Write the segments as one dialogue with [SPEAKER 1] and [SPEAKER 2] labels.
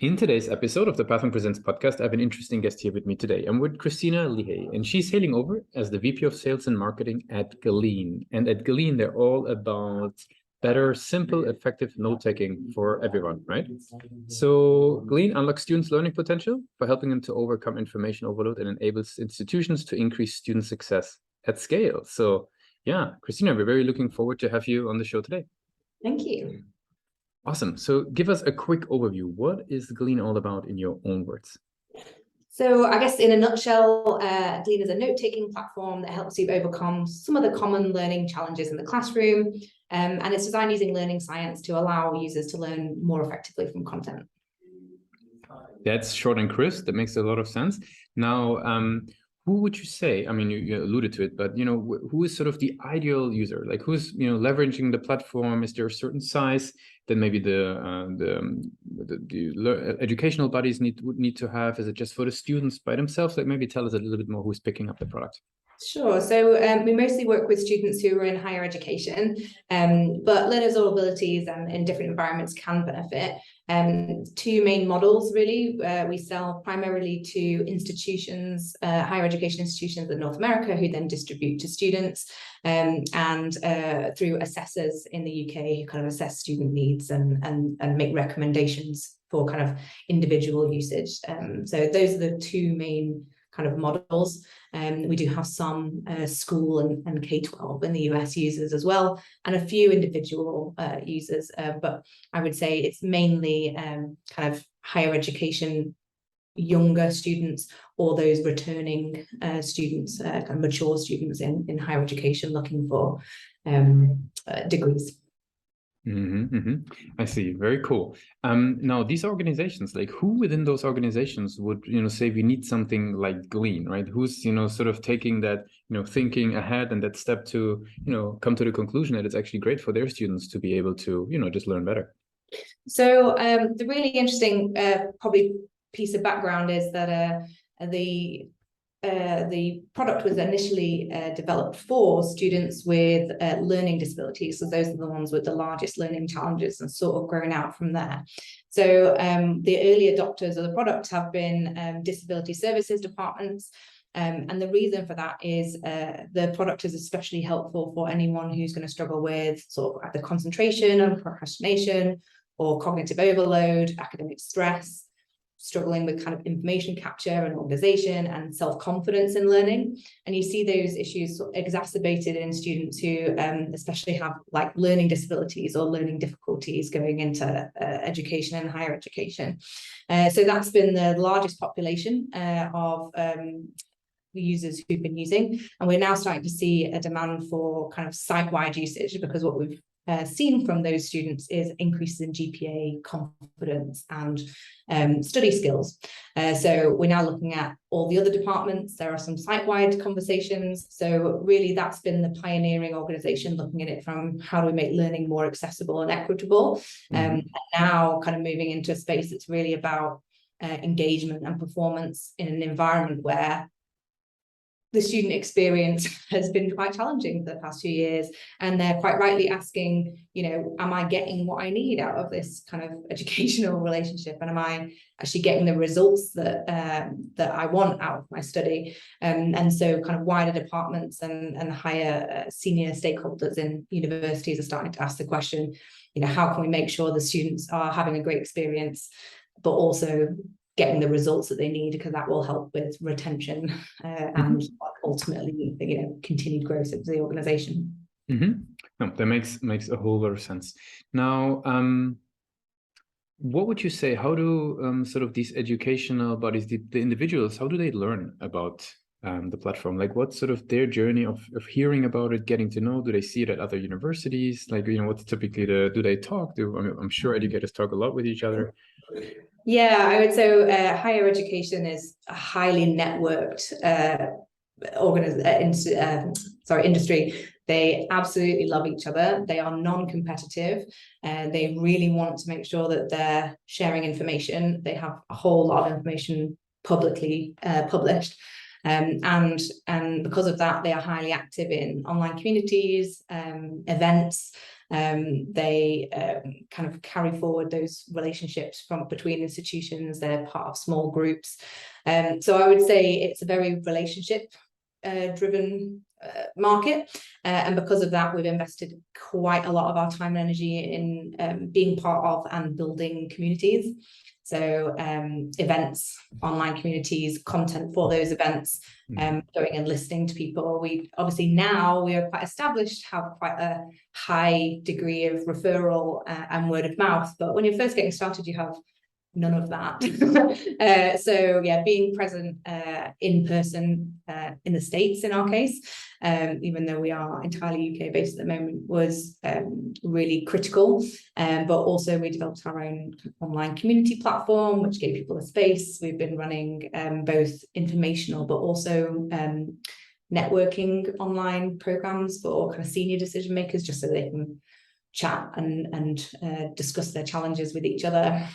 [SPEAKER 1] In today's episode of the Pathway Presents podcast, I have an interesting guest here with me today. I'm with Christina Leahy, and she's hailing over as the VP of Sales and Marketing at Glean. And at Glean, they're all about better, simple, effective note-taking for everyone, right? So Glean unlocks students' learning potential by helping them to overcome information overload and enables institutions to increase student success at scale. So yeah, Christina, we're very looking forward to have you on the show today.
[SPEAKER 2] Thank you.
[SPEAKER 1] Awesome. So give us a quick overview. What is Glean all about in your own words?
[SPEAKER 2] So I guess in a nutshell, Glean is a note-taking platform that helps you overcome some of the common learning challenges in the classroom. And it's designed using learning science to allow users to learn more effectively from content.
[SPEAKER 1] That's short and crisp. That makes a lot of sense. Now, who would you say, I mean, you alluded to it, but, who is sort of the ideal user? Like who's, leveraging the platform? Is there a certain size that maybe the educational bodies would need to have? Is it just for the students by themselves? Like maybe tell us a little bit more who's picking up the product.
[SPEAKER 2] Sure. So we mostly work with students who are in higher education, but learners of all abilities and in different environments can benefit. Two main models, really. We sell primarily to institutions, higher education institutions in North America, who then distribute to students, and through assessors in the UK who kind of assess student needs and make recommendations for kind of individual usage. So those are the two main kind of models. We do have some school and K-12 in the US users as well, and a few individual users, but I would say it's mainly kind of higher education, younger students, or those returning students, kind of mature students in higher education looking for degrees.
[SPEAKER 1] I see. Very cool. Now, these organizations, like who within those organizations would, say we need something like Glean, right? Who's, sort of taking that, thinking ahead and that step to, come to the conclusion that it's actually great for their students to be able to, just learn better.
[SPEAKER 2] So the really interesting probably piece of background is that the product was initially developed for students with learning disabilities. So those are the ones with the largest learning challenges and sort of growing out from there. So the early adopters of the product have been disability services departments. And the reason for that is the product is especially helpful for anyone who's going to struggle with sort of either concentration and procrastination or cognitive overload, academic stress, struggling with kind of information capture and organization and self-confidence in learning. And you see those issues sort of exacerbated in students who especially have like learning disabilities or learning difficulties going into education and higher education. So that's been the largest population of users who've been using, and we're now starting to see a demand for kind of site-wide usage, because what we've seen from those students is increases in GPA, confidence, and study skills. So we're now looking at all the other departments. There are some site-wide conversations. So really that's been the pioneering organization, looking at it from how do we make learning more accessible and equitable. And now kind of moving into a space that's really about engagement and performance in an environment where the student experience has been quite challenging for the past few years, and they're quite rightly asking, am I getting what I need out of this kind of educational relationship, and am I actually getting the results that I want out of my study? And so kind of wider departments and higher senior stakeholders in universities are starting to ask the question, how can we make sure the students are having a great experience, but also getting the results that they need, because that will help with retention and ultimately, continued growth of the organization.
[SPEAKER 1] No, that makes a whole lot of sense. Now, what would you say? How do sort of these educational bodies, the individuals, how do they learn about the platform? Like, what's sort of their journey of hearing about it, getting to know? Do they see it at other universities? Like, what's typically do they talk? I'm sure educators talk a lot with each other.
[SPEAKER 2] Yeah, I would say higher education is a highly networked industry. They absolutely love each other. They are non-competitive, and they really want to make sure that they're sharing information. They have a whole lot of information publicly published. And because of that, they are highly active in online communities, events, They kind of carry forward those relationships from between institutions. They're part of small groups. So I would say it's a very relationship driven market, and because of that, we've invested quite a lot of our time and energy in being part of and building communities. So events, online communities, content for those events, going and listening to people. We obviously now we are quite established, have quite a high degree of referral and word of mouth, but when you're first getting started, you have none of that. So yeah, being present in person in the States in our case, even though we are entirely UK based at the moment, was really critical. But also we developed our own online community platform, which gave people a space. We've been running both informational, but also networking online programs for kind of senior decision makers, just so they can chat and discuss their challenges with each other.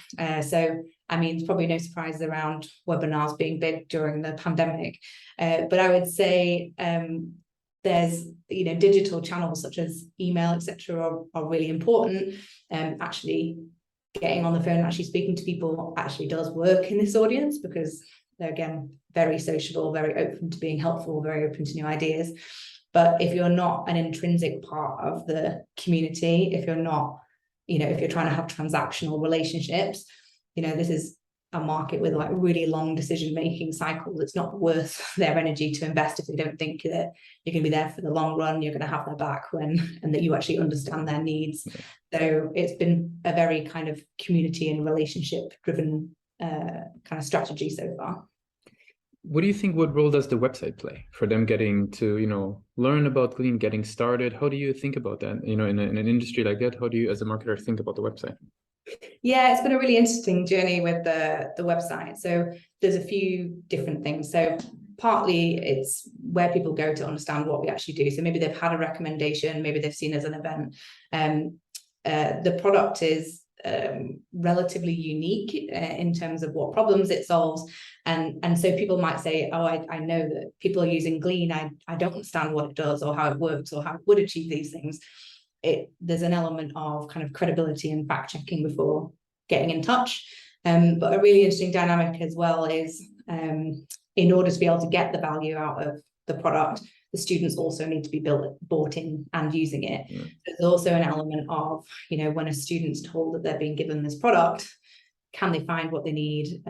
[SPEAKER 2] So, I mean, it's probably no surprise around webinars being big during the pandemic, but I would say there's, you know, digital channels such as email, etc., are really important. Actually getting on the phone and actually speaking to people actually does work in this audience, because they're, again, very sociable, very open to being helpful, very open to new ideas. But if you're not an intrinsic part of the community, if you're not, you know, if you're trying to have transactional relationships, you know, this is a market with like really long decision-making cycles. It's not worth their energy to invest if they don't think that you're going to be there for the long run, you're going to have their back when, and that you actually understand their needs. So it's been a very kind of community and relationship driven kind of strategy so far.
[SPEAKER 1] What do you think, what role does the website play for them getting to, you know, learn about Glean, getting started? How do you think about that? You know, in an industry like that, how do you as a marketer think about the website?
[SPEAKER 2] Yeah, it's been a really interesting journey with the website. So there's a few different things. So partly it's where people go to understand what we actually do. So maybe they've had a recommendation, maybe they've seen us an event. The product is relatively unique in terms of what problems it solves, and so people might say, oh, I know that people are using Glean, I don't understand what it does or how it works or how it would achieve these things. There's an element of kind of credibility and fact checking before getting in touch, but a really interesting dynamic as well is in order to be able to get the value out of the product, the students also need to be bought in and using it. Yeah. There's also an element of, you know, when a student's told that they're being given this product, can they find what they need?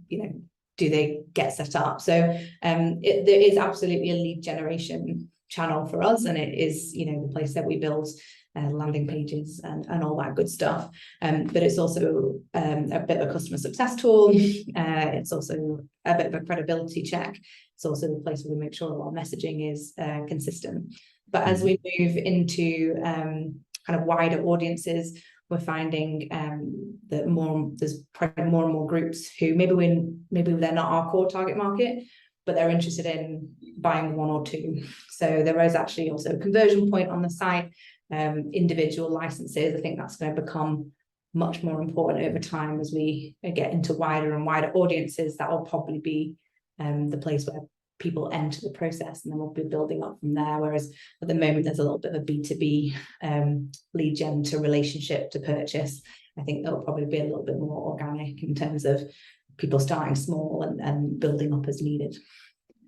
[SPEAKER 2] You know, do they get set up? So there is absolutely a lead generation channel for us, and it is, you know, the place that we build landing pages and all that good stuff. But it's also a bit of a customer success tool. It's also a bit of a credibility check. It's also the place where we make sure that our messaging is consistent. But as we move into kind of wider audiences, we're finding that there's probably more and more groups who maybe they're not our core target market, but they're interested in buying one or two. So there is actually also a conversion point on the site, individual licenses. I think that's going to become much more important over time as we get into wider and wider audiences. That will probably be the place where people enter the process, and then we'll be building up from there. Whereas at the moment, there's a little bit of a B2B lead gen to relationship to purchase. I think that'll probably be a little bit more organic in terms of people starting small and building up as needed.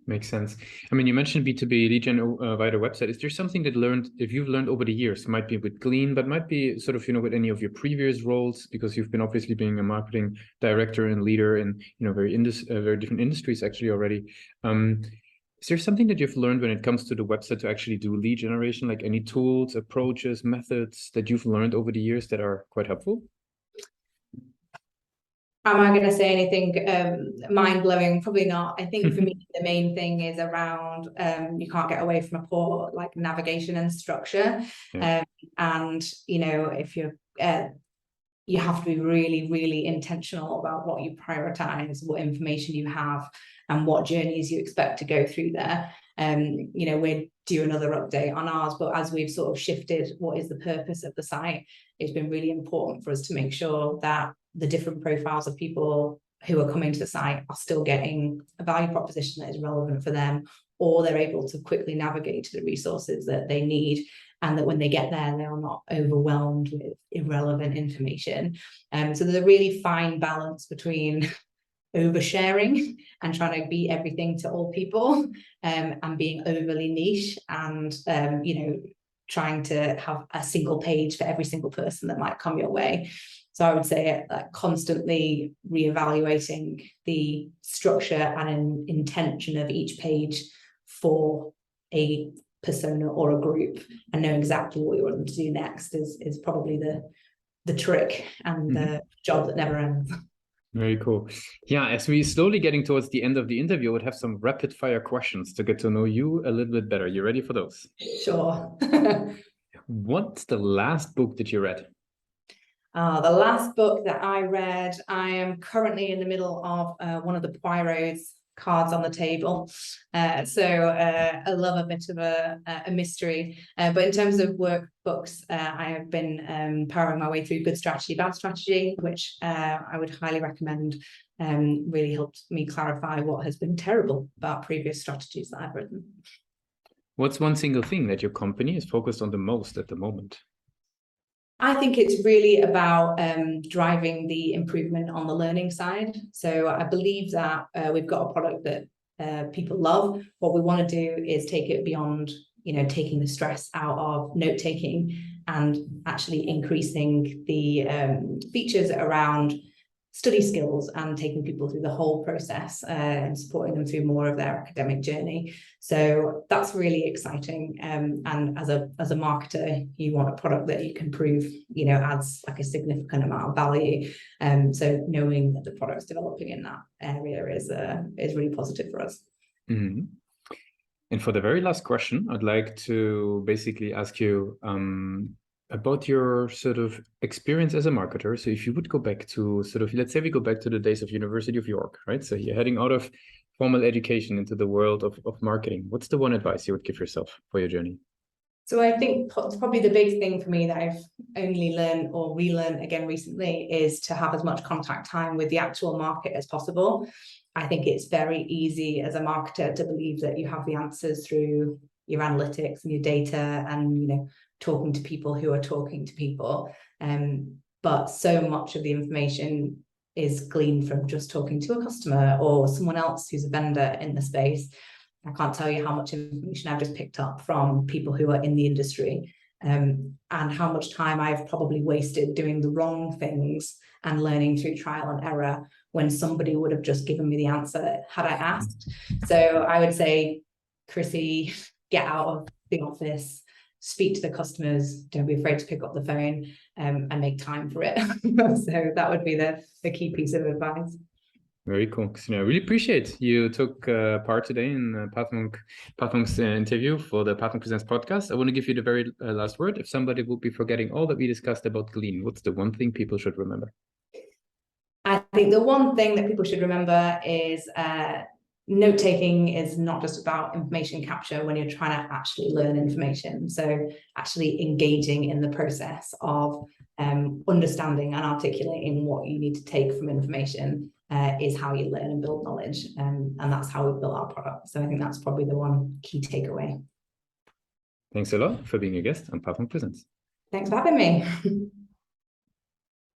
[SPEAKER 1] Makes sense. I mean, you mentioned B2B lead gen via the website. Is there something that you've learned over the years, might be with Glean, but might be sort of, you know, with any of your previous roles, because you've been obviously being a marketing director and leader in, you know, very different industries actually already. Is there something that you've learned when it comes to the website to actually do lead generation, like any tools, approaches, methods that you've learned over the years that are quite helpful?
[SPEAKER 2] Am I going to say anything mind-blowing? Probably not. I think for me, the main thing is around you can't get away from a poor like navigation and structure. Yeah. And, you know, if you're you have to be really, really intentional about what you prioritize, what information you have, and what journeys you expect to go through there. You know, we're due another update on ours, but as we've sort of shifted what is the purpose of the site, it's been really important for us to make sure that the different profiles of people who are coming to the site are still getting a value proposition that is relevant for them, or they're able to quickly navigate to the resources that they need. and that when they get there, they are not overwhelmed with irrelevant information. So there's a really fine balance between oversharing and trying to be everything to all people, and being overly niche and trying to have a single page for every single person that might come your way. So I would say constantly reevaluating the structure and intention of each page for a persona or a group, and know exactly what you want them to do next is probably the trick and the job that never ends.
[SPEAKER 1] Very cool. Yeah, as we slowly getting towards the end of the interview, I would have some rapid fire questions to get to know you a little bit better. You ready for those?
[SPEAKER 2] Sure.
[SPEAKER 1] What's the last book that you read?
[SPEAKER 2] The last book that I read, I am currently in the middle of one of the Poirot's cards on the table. So I love a bit of a mystery. But in terms of workbooks, I have been powering my way through Good Strategy, Bad Strategy, which I would highly recommend. Really helped me clarify what has been terrible about previous strategies that I've written.
[SPEAKER 1] What's one single thing that your company is focused on the most at the moment?
[SPEAKER 2] I think it's really about driving the improvement on the learning side. So I believe that we've got a product that people love. What we want to do is take it beyond, taking the stress out of note taking and actually increasing the features around study skills and taking people through the whole process and supporting them through more of their academic journey. So that's really exciting. And as a marketer, you want a product that you can prove, adds like a significant amount of value. So knowing that the product's developing in that area is really positive for us.
[SPEAKER 1] Mm-hmm. And for the very last question, I'd like to basically ask you about your sort of experience as a marketer. So if you would go back to let's say we go back to the days of University of York, right? So you're heading out of formal education into the world of marketing. What's the one advice you would give yourself for your journey?
[SPEAKER 2] So I think probably the big thing for me that I've only learned or relearned again recently is to have as much contact time with the actual market as possible. I think it's very easy as a marketer to believe that you have the answers through your analytics and your data and, talking to people who are talking to people. But so much of the information is gleaned from just talking to a customer or someone else who's a vendor in the space. I can't tell you how much information I've just picked up from people who are in the industry, and how much time I've probably wasted doing the wrong things and learning through trial and error when somebody would have just given me the answer had I asked. So I would say, Chrissy, get out of the office, speak to the customers, don't be afraid to pick up the phone, and make time for it. So that would be the key piece of advice.
[SPEAKER 1] Very cool, Christina. I really appreciate you took part today in Pathmonk's interview for the Pathmonk Presents podcast. I want to give you the very last word. If somebody would be forgetting all that we discussed about Glean, what's the one thing people should remember?
[SPEAKER 2] I think the one thing that people should remember is note-taking is not just about information capture when you're trying to actually learn information. So actually engaging in the process of understanding and articulating what you need to take from information is how you learn and build knowledge. And that's how we built our product. So I think that's probably the one key takeaway.
[SPEAKER 1] Thanks a lot for being a guest on Pathmonk Presents.
[SPEAKER 2] Thanks for having me.